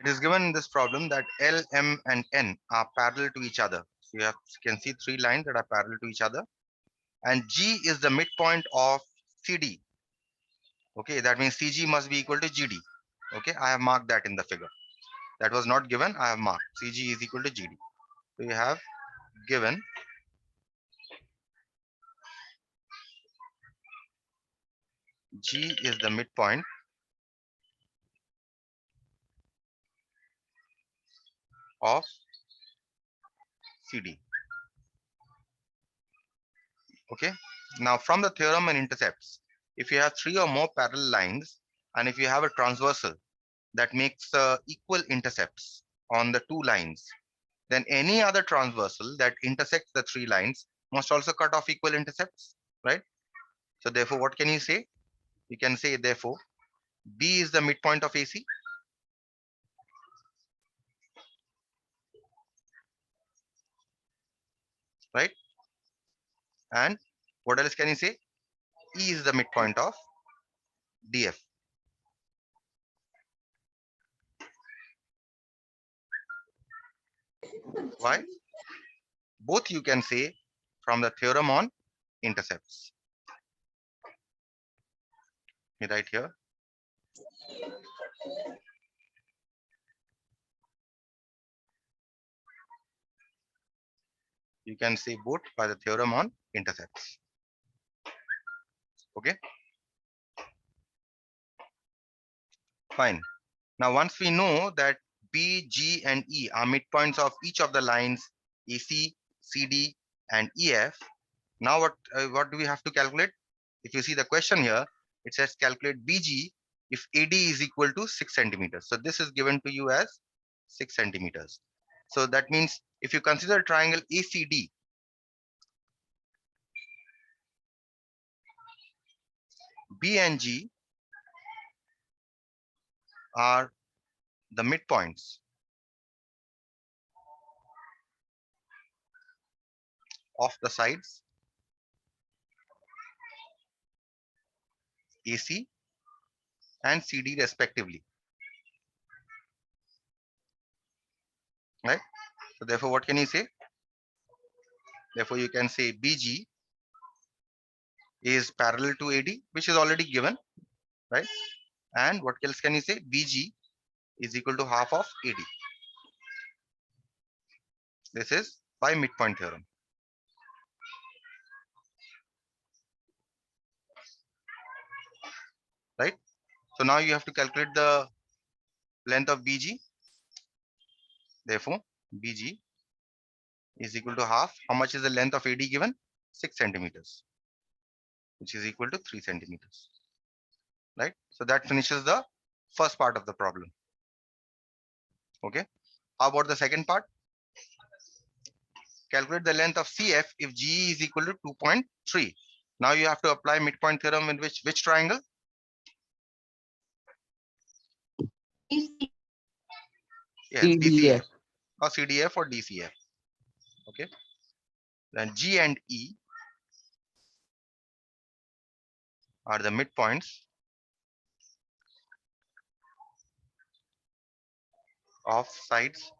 It is given in this problem that L, M, and N are parallel to each other. So you can see three lines that are parallel to each other, and G is the midpoint of CD. Okay, that means CG must be equal to GD. Okay, I have marked that in the figure. That was not given. I have marked CG is equal to GD. So you have given G is the midpoint of CD. Okay. Now from the theorem and intercepts, if you have three or more parallel lines, and if you have a transversal that makes equal intercepts on the two lines, then any other transversal that intersects the three lines must also cut off equal intercepts, right? So therefore, what can you say? You can say therefore, B is the midpoint of AC, right? And what else can you say? E is the midpoint of DF. Why? Both you can say from the theorem on intercepts. Let me write here. You can say both by the theorem on intercepts. Okay, fine. Now, once we know that B, G, and E are midpoints of each of the lines AC, CD, and EF, now what do we have to calculate? If you see the question here, it says calculate BG if AD is equal to 6 centimeters. So this is given to you as 6 centimeters. So that means if you consider triangle ACD, B and G are the midpoints of the sides AC and CD respectively, right? So therefore, what can you say? Therefore, you can say BG is parallel to AD, which is already given, right? And what else can you say? BG is equal to half of AD. This is by midpoint theorem, right? So now you have to calculate the length of BG. Therefore, BG is equal to half. How much is the length of AD given? 6 centimeters, which is equal to 3 centimeters, right? So that finishes the first part of the problem. Okay. How about the second part? Calculate the length of CF if GE is equal to 2.3. Now you have to apply midpoint theorem in which triangle? Yes, DCF CDF. or CDF or DCF. Okay. Then G and E are the midpoints of sides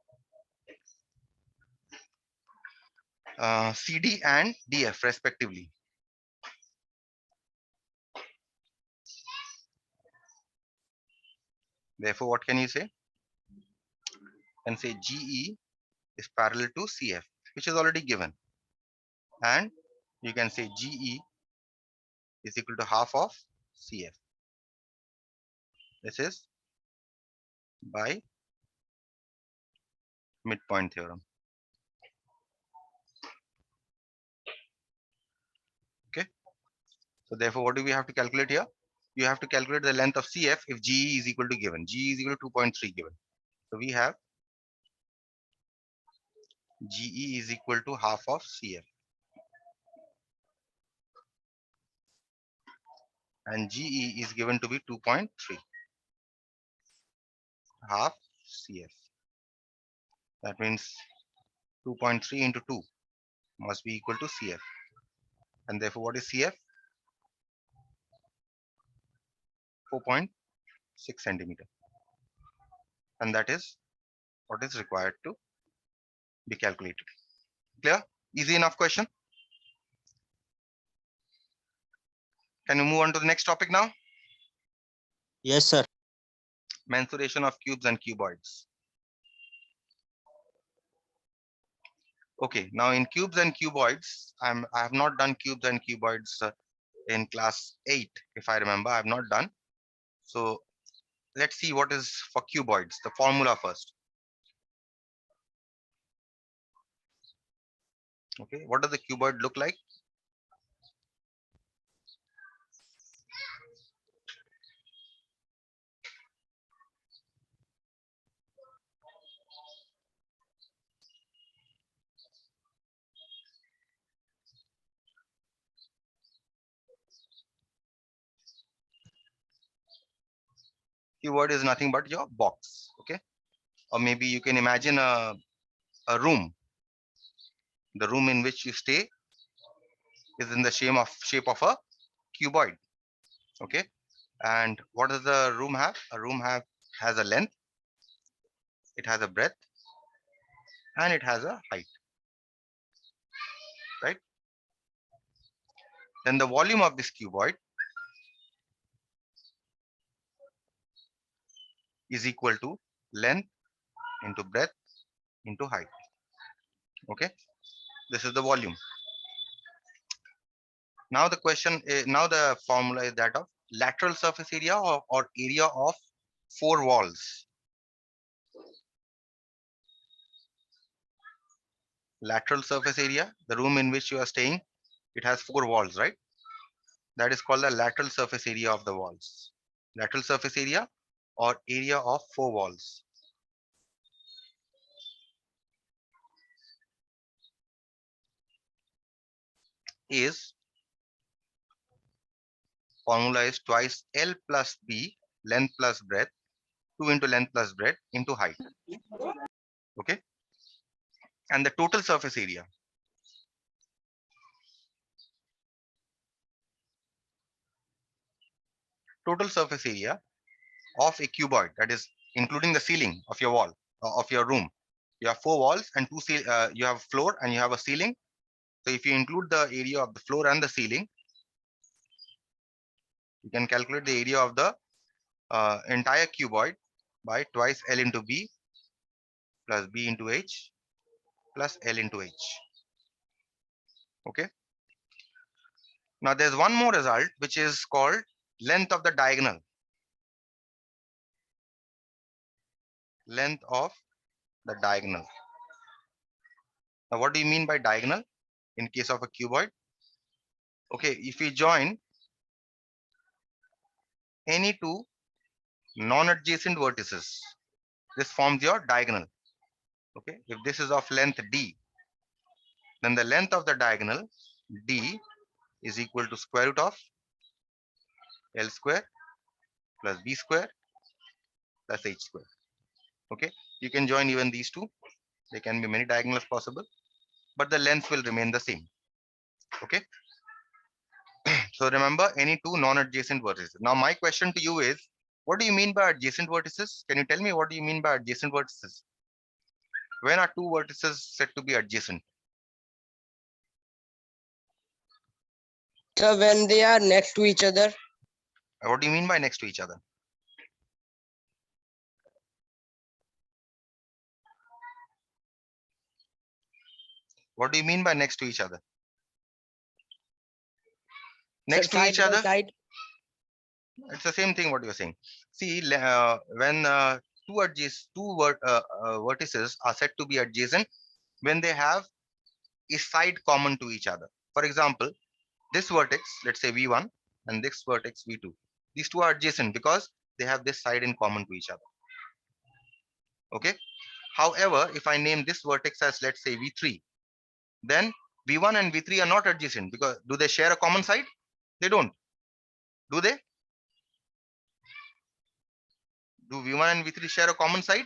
CD and DF respectively. Therefore, what can you say? You can say GE is parallel to CF, which is already given. And you can say GE is equal to half of CF. This is by midpoint theorem. Okay. So therefore, what do we have to calculate here? You have to calculate the length of CF if GE is equal to given. GE is equal to 2.3 given. So we have GE is equal to half of CF. And GE is given to be 2.3, half CF. That means 2.3 into 2 must be equal to CF. And therefore, what is CF? 4.6 centimeter. and that is what is required to be calculated. Clear? Easy enough question. Can you move on to the next topic now? Yes, sir. Mensuration of cubes and cuboids. Okay, now in cubes and cuboids, I have not done cubes and cuboids in class 8, if I remember. I have not done. So let's see what is for cuboids, the formula first. Okay, what does the cuboid look like? Cuboid is nothing but your box. Okay, or maybe you can imagine a room. The room in which you stay is in the shape of a cuboid. Okay, and what does the room have? A room has a length, it has a breadth, and it has a height, right? Then the volume of this cuboid is equal to length into breadth into height. Okay, this is the volume. Now the now the formula is that of lateral surface area or area of four walls. Lateral surface area, the room in which you are staying, it has four walls, right? That is called the lateral surface area of the walls. Lateral surface area or area of four walls. Is formula is twice L plus B, length plus breadth, 2 into length plus breadth into height. Okay, and the total surface area of a cuboid, that is including the ceiling of your wall of your room. You have four walls and you have floor and you have a ceiling. So if you include the area of the floor and the ceiling, you can calculate the area of the entire cuboid by twice L into B plus B into H plus L into H. Okay. Now there's one more result which is called length of the diagonal. Length of the diagonal. Now what do you mean by diagonal in case of a cuboid? Okay, if you join any two non-adjacent vertices, this forms your diagonal. Okay, if this is of length D, then the length of the diagonal D is equal to square root of L square plus B square plus H square. Okay, you can join even these two. There can be many diagonals possible, but the length will remain the same. Okay, so remember any two non-adjacent vertices. Now my question to you is, what do you mean by adjacent vertices? Can you tell me what do you mean by adjacent vertices? When are two vertices said to be adjacent? So when they are next to each other. What do you mean by next to each other? What do you mean by next to each other? Next to each other? Side. It's the same thing what you're saying. See, when two vertices are said to be adjacent when they have a side common to each other. For example, this vertex, let's say V1, and this vertex V2. These two are adjacent because they have this side in common to each other. Okay. However, if I name this vertex as, let's say, V3, then V1 and V3 are not adjacent because do they share a common side? They don't. Do they? Do V1 and V3 share a common side?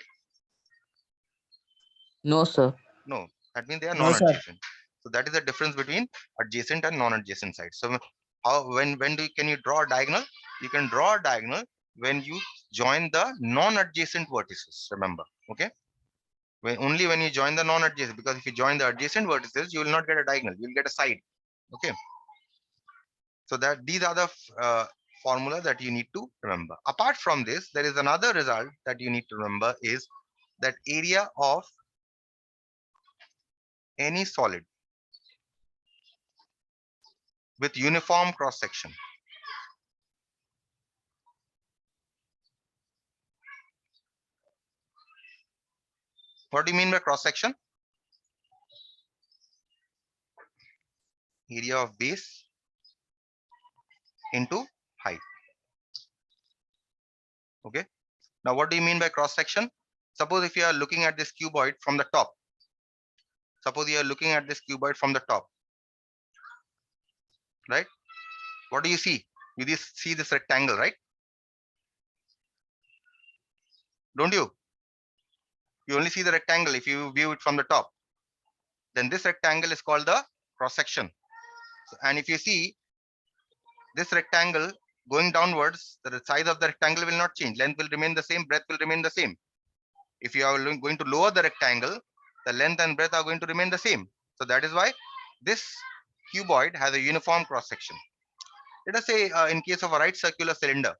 No, sir. No. That means they are No, sir. non-adjacent. So that is the difference between adjacent and non-adjacent sides. So how can you draw a diagonal? You can draw a diagonal when you join the non-adjacent vertices, remember, okay? Only when you join the non-adjacent, because if you join the adjacent vertices, you will not get a diagonal, you will get a side, okay? So that these are the formula that you need to remember. Apart from this, there is another result that you need to remember is that area of any solid with uniform cross section. What do you mean by cross section? Area of base into height. Okay. Now, what do you mean by cross section? Suppose if you are looking at this cuboid from the top. Suppose you are looking at this cuboid from the top. Right? What do you see? You see this rectangle, right? Don't you? You only see the rectangle if you view it from the top. Then this rectangle is called the cross section. And if you see this rectangle going downwards, the size of the rectangle will not change. Length will remain the same, breadth will remain the same. If you are going to lower the rectangle, the length and breadth are going to remain the same. So that is why this cuboid has a uniform cross section. Let us say in case of a right circular cylinder,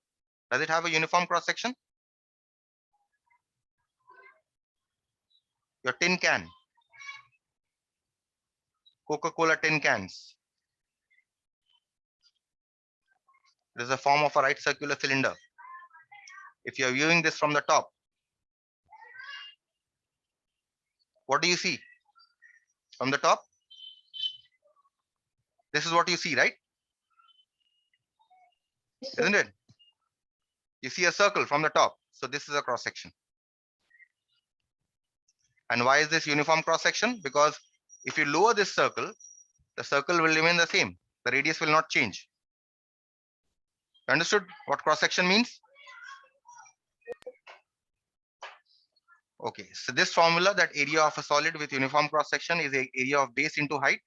does it have a uniform cross section? Your tin can, Coca-Cola tin cans. It is a form of a right circular cylinder. If you are viewing this from the top, what do you see from the top? This is what you see, right? Isn't it? You see a circle from the top. So this is a cross section. And why is this uniform cross section? Because if you lower this circle, the circle will remain the same. The radius will not change. Understood what cross section means? Okay, so this formula, that area of a solid with uniform cross section is a area of base into height.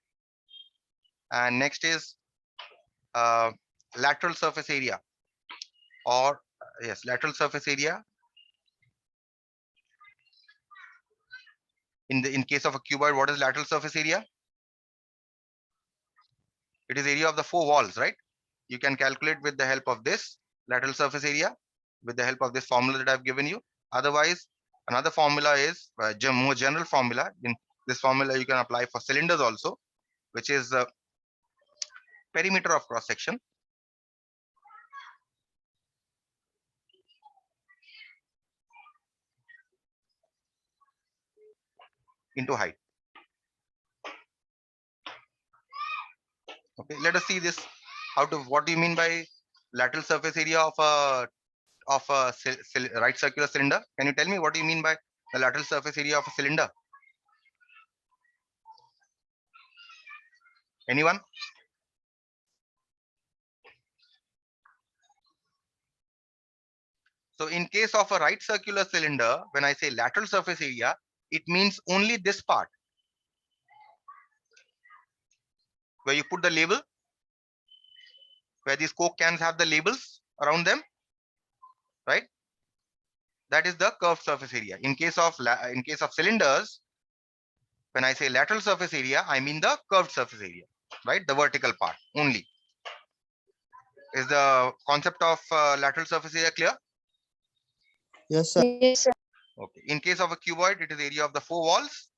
And next is lateral surface area, or yes, lateral surface area. In case of a cuboid, what is lateral surface area? It is area of the four walls, right? You can calculate with the help of this lateral surface area, with the help of this formula that I've given you. Otherwise, another formula is more general formula. In this formula, you can apply for cylinders also, which is perimeter of cross section into height. Okay, let us see this. What do you mean by lateral surface area of a right circular cylinder? Can you tell me what do you mean by the lateral surface area of a cylinder? Anyone? So in case of a right circular cylinder, when I say lateral surface area, it means only this part where you put the label, where these Coke cans have the labels around them, right? That is the curved surface area. In case of cylinders, when I say lateral surface area, I mean the curved surface area, right? The vertical part only. Is the concept of lateral surface area clear? Yes, sir. Yes, sir. Okay. In case of a cuboid, it is area of the four walls,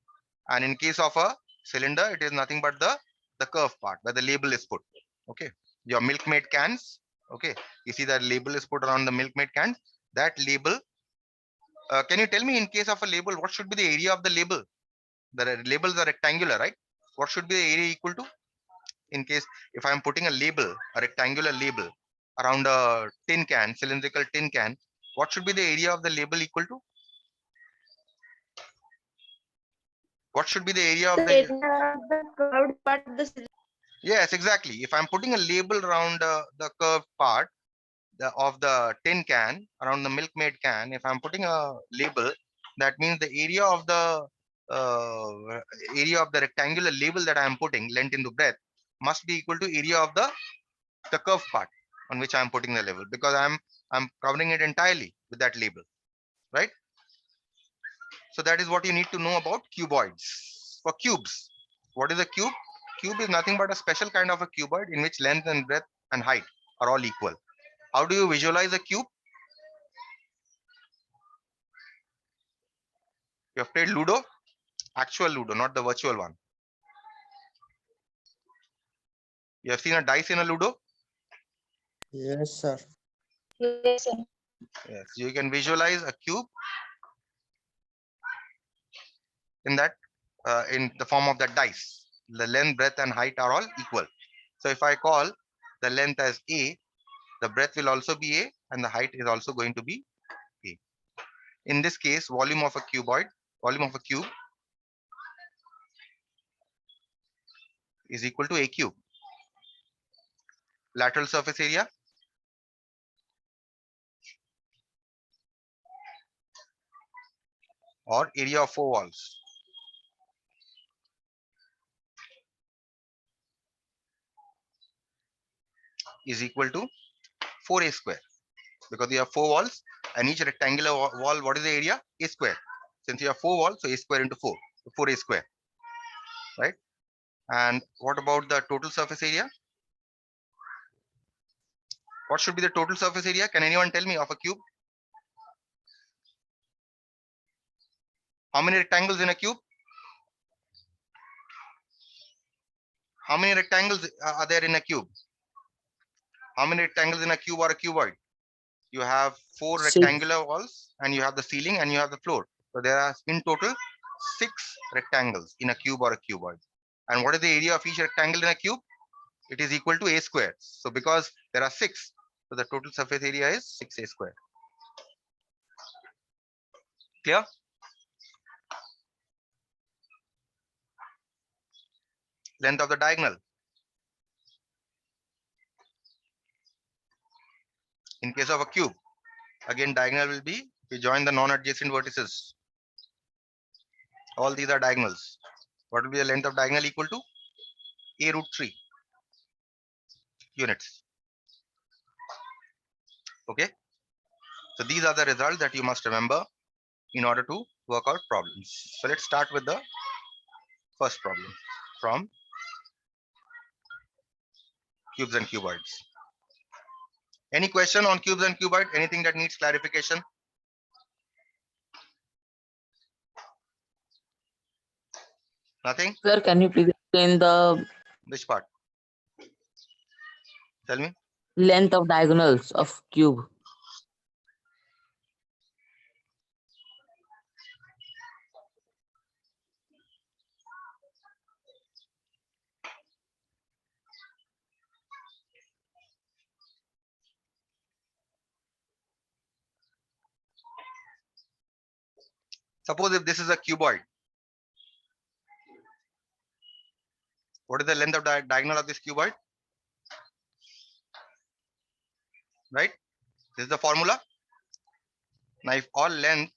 and in case of a cylinder, it is nothing but the curved part where the label is put. Okay. Your Milkmaid cans. Okay. You see that label is put around the Milkmaid cans. That label. Can you tell me, in case of a label, what should be the area of the label? The labels are rectangular, right? What should be the area equal to? In case if I am putting a label, a rectangular label around a tin can, cylindrical tin can, what should be the area of the label equal to? What should be the area of the curved part of the Yes, exactly. If I'm putting a label around the curved part of the tin can, around the Milkmaid can, if I'm putting a label, that means the area of the rectangular label that I am putting, length into breadth, must be equal to area of the curved part on which I am putting the label, because I'm covering it entirely with that label, right? So that is what you need to know about cuboids. For cubes, what is a cube? Cube is nothing but a special kind of a cuboid in which length and breadth and height are all equal. How do you visualize a cube? You have played Ludo, actual Ludo, not the virtual one. You have seen a dice in a Ludo? Yes, sir. Yes, sir. Yes. You can visualize a cube in that, in the form of that dice. The length, breadth, and height are all equal. So if I call the length as A, the breadth will also be A, and the height is also going to be A. In this case, volume of a cube is equal to A cube. Lateral surface area or area of four walls is equal to 4A square, because you have four walls and each rectangular wall, what is the area? A square. Since you have four walls, so A square into 4, so 4A square, right? And what about the total surface area? What should be the total surface area? Can anyone tell me of a cube? How many rectangles in a cube? How many rectangles are there in a cube? How many rectangles in a cube or a cuboid? You have four 6. rectangular walls and you have the ceiling and you have the floor. So there are in total 6 rectangles in a cube or a cuboid. And what is the area of each rectangle in a cube? It is equal to A square. So because there are 6, so the total surface area is 6A square. Clear? Length of the diagonal. In case of a cube, again diagonal will be, we join the non-adjacent vertices. All these are diagonals. What will be the length of diagonal equal to? A root 3 units. Okay. So these are the results that you must remember in order to work out problems. So let's start with the first problem from cubes and cuboids. Any question on cubes and cuboid? Anything that needs clarification? Nothing? Sir, can you please explain the Which part? Tell me. length of diagonals of cube? Suppose if this is a cuboid, what is the length of diagonal of this cuboid? Right? This is the formula. Now, if all length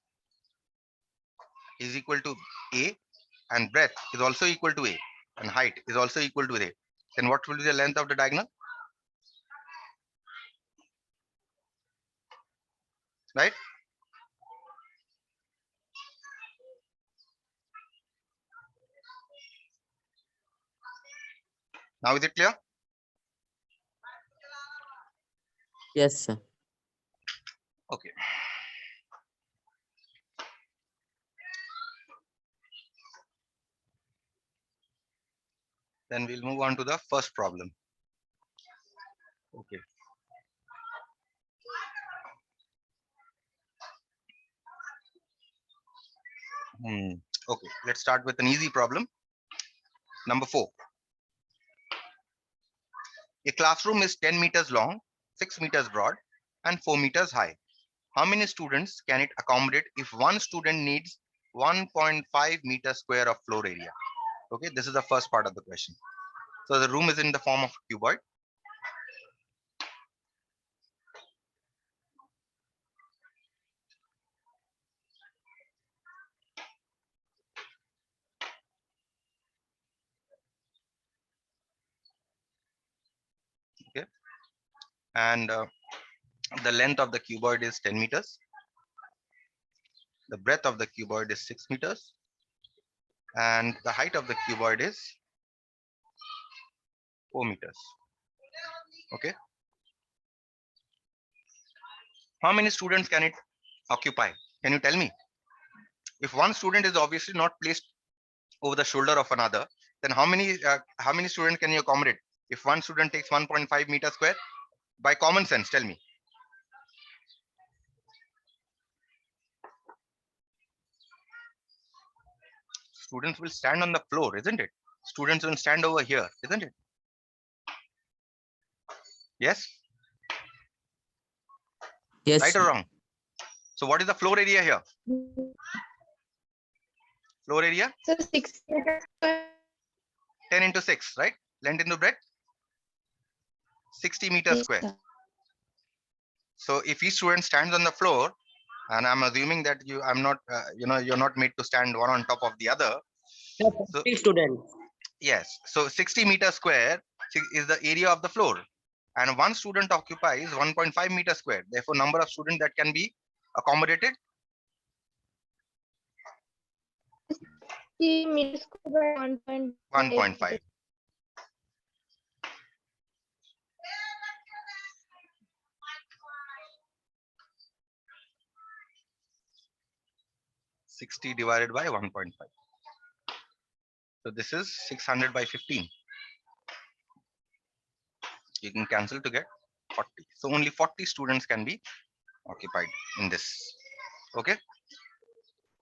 is equal to A and breadth is also equal to A and height is also equal to A, then what will be the length of the diagonal? Right? Now is it clear? Yes, sir. Okay. Then we'll move on to the first problem. Okay. Okay, let's start with an easy problem. Number 4. A classroom is 10 meters long, 6 meters broad, and 4 meters high. How many students can it accommodate if one student needs 1.5 meters square of floor area? Okay, this is the first part of the question. So the room is in the form of a cuboid. Okay, and The length of the cuboid is 10 meters. The breadth of the cuboid is 6 meters. And the height of the cuboid is 4 meters. Okay. How many students can it occupy? Can you tell me? If one student is obviously not placed over the shoulder of another, then how many students can you accommodate? If one student takes 1.5 meter square, by common sense, tell me. Students will stand on the floor, isn't it? Students will stand over here, isn't it? Yes, Yes. right or wrong? So what is the floor area here? Floor area, So 6 meters square. 10 into 6, right? Length into breadth, 60 meters Yes, square. sir. So if each student stands on the floor, and I'm assuming that I'm not, you're not made to stand one on top of the other. So, Students. yes, so 60 meters square is the area of the floor, and one student occupies 1.5 meters square. Therefore, number of students that can be accommodated, 60 meters square by 1.5. 1.5. Sixty divided by 1.5. So this is 600 by 15. You can cancel to get 40. So only 40 students can be occupied in this. Okay.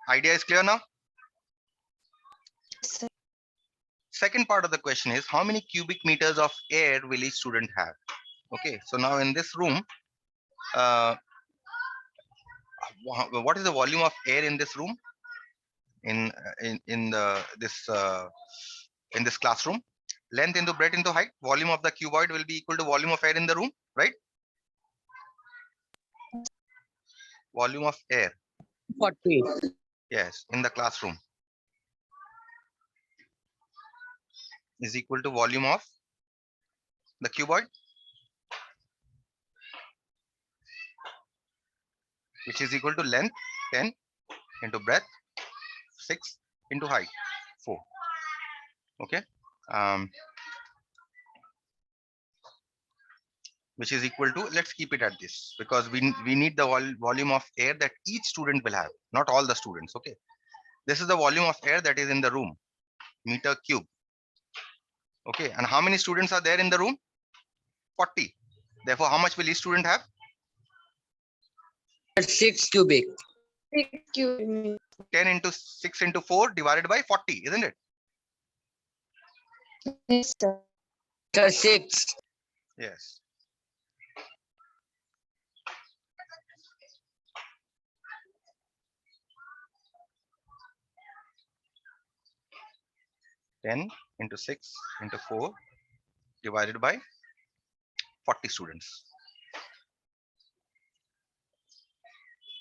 Idea is clear now? Sir. Second part of the question is, how many cubic meters of air will each student have? Okay. So now in this room, what is the volume of air in this room? In this classroom, length into breadth into height, volume of the cuboid will be equal to volume of air in the room, right? Volume of air, 40. yes, in the classroom is equal to volume of the cuboid, which is equal to length 10 into breadth 6 into height 4. Okay. Which is equal to, let's keep it at this, because we need the volume of air that each student will have, not all the students. Okay. This is the volume of air that is in the room, meter cube. Okay. And how many students are there in the room? 40. Therefore, how much will each student have? 6 cubic. 6 cubic meters. 10 into 6 into 4 divided by 40, isn't it? Yes, sir. 6. Yes. Ten into 6 into 4 divided by 40 students.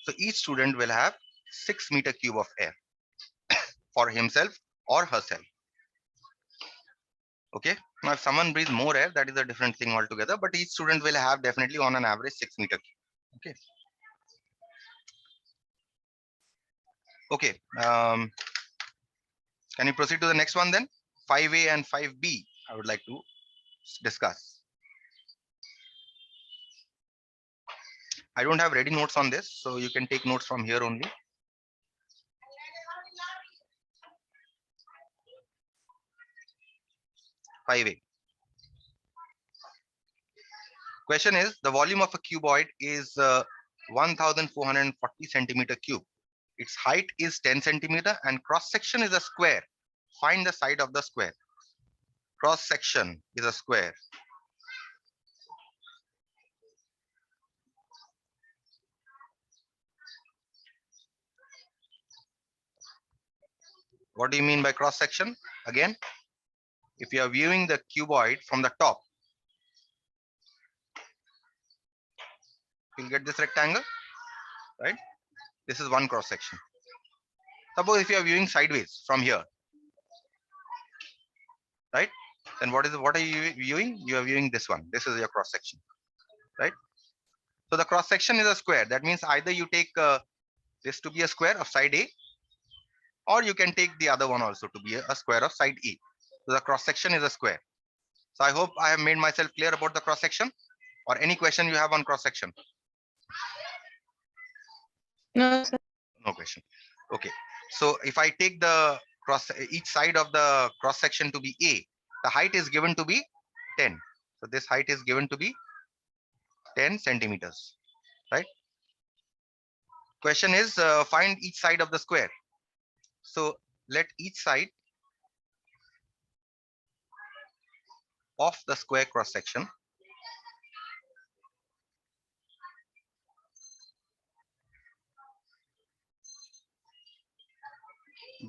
So each student will have 6 meter cube of air for himself or herself. Okay. Now, if someone breathes more air, that is a different thing altogether. But each student will have definitely on an average 6 meter cube. Okay. Okay. Can you proceed to the next one then? 5A and 5B, I would like to discuss. I don't have ready notes on this, so you can take notes from here only. Question is, the volume of a cuboid is 1440 centimeter cube. Its height is 10 centimeter and cross section is a square. Find the side of the square. Cross section is a square. What do you mean by cross section? Again, if you are viewing the cuboid from the top, you'll get this rectangle, right? This is one cross section. Suppose if you are viewing sideways from here, right? Then what are you viewing? You are viewing this one. This is your cross section, right? So the cross section is a square. That means either you take this to be a square of side A, or you can take the other one also to be a square of side E. So the cross section is a square. So I hope I have made myself clear about the cross section, or any question you have on cross section. No, sir. No question. Okay. So if I take the each side of the cross section to be A, the height is given to be 10. So this height is given to be 10 centimeters, right? Question is find each side of the square. So let each side of the square cross section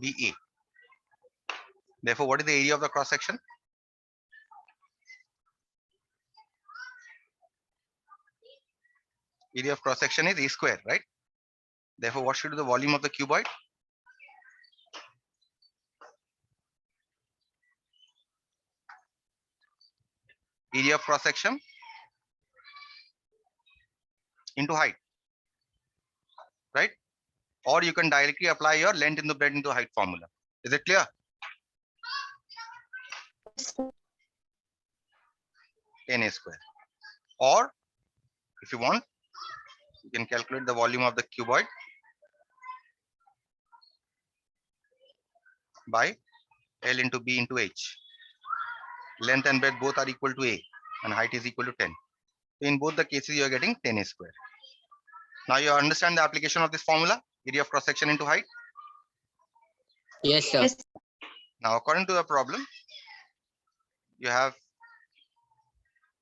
be A. Therefore, what is the area of the cross section? Area of cross section is A square, right? Therefore, what should be the volume of the cuboid? Area of cross section into height, right? Or you can directly apply your length into breadth into height formula. Is it clear? 10 A square. Or if you want, you can calculate the volume of the cuboid by L into B into H. Length and breadth both are equal to A, and height is equal to 10. So in both the cases, you are getting 10 A square. Now you understand the application of this formula, area of cross section into height. Yes, sir. Yes. Now, according to the problem, you have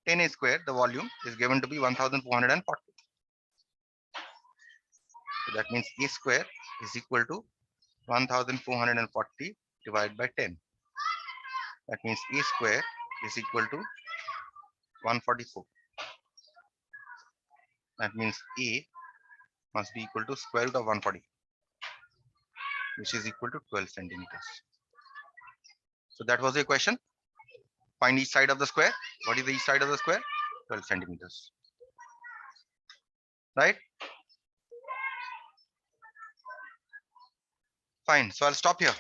10 A square, the volume is given to be 1440. So that means A square is equal to 1440 divided by 10. That means A square is equal to 144. That means A must be equal to square root of 140, which is equal to 12 centimeters. So that was the question. Find each side of the square. What is the each side of the square? 12 centimeters. Right? Fine. So I'll stop here.